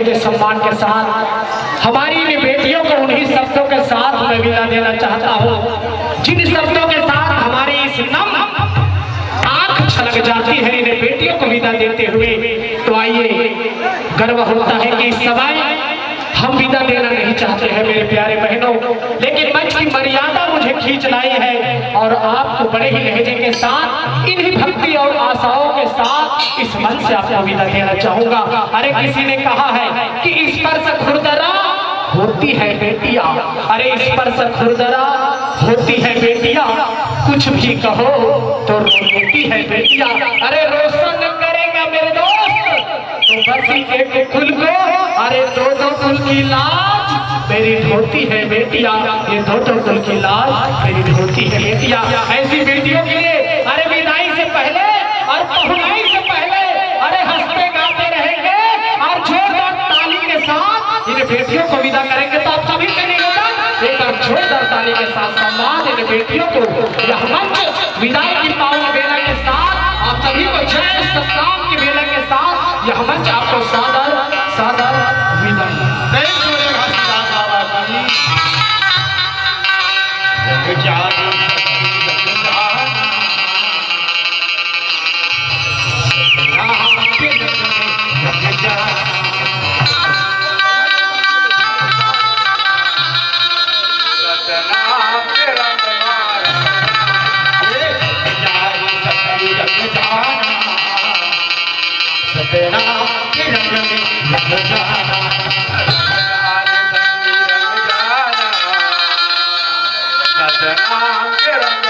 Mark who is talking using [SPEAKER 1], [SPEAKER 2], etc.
[SPEAKER 1] रहेंगे सम्मान के साथ। हमारी इन बेटियों को उन्हीं शब्दों के साथ मैं विदा देना चाहता हूँ जिन शब्दों के साथ हमारी इस नम आंख छलक जाती है इन्हें बेटियों को विदा देते हुए। तो आइए, गर्व होता है कि इस समय हम विदा देना नहीं चाहते हैं मेरे प्यारे बहनों, लेकिन मंच की मर्यादा मुझे खींच लाई है और आपको बड़े ही लहजे के साथ इन्हीं भक्ति और आशाओं के साथ इस मंच से आपको विदा देना चाहूंगा। अरे किसी ने कहा है कि इस पर से खुरदरा होती है बेटियां, अरे इस पर से खुरदरा होती है बेटियां, कुछ भी कहो तो रोती है बेटियां। अरे रोशन करेगा मेरे दोस्त तो बस एक कुल को, अरे दो कुल की लाज मेरी धोती है बेटियां, ये दो कुल की लाज मेरी धोती है बेटियां। ऐसी बेटियों के लिए अरे विदाई से पहले और पहुंचाई से पहले अरे हंसते गाते रहेंगे और जोरदार ताली के साथ इन बेटियों को विदा करेंगे। तो आप सभी करेंगे एक बार जोरदार ताली के साथ सम्मान इन बेटियों को यह मंच विदाई की पावन बेला के साथ आप सभी को जय सतनाम की बेला के साथ यह मंच आपको सादर सादर विदाई। सतना के रंग में लग जाना, सतना के रंग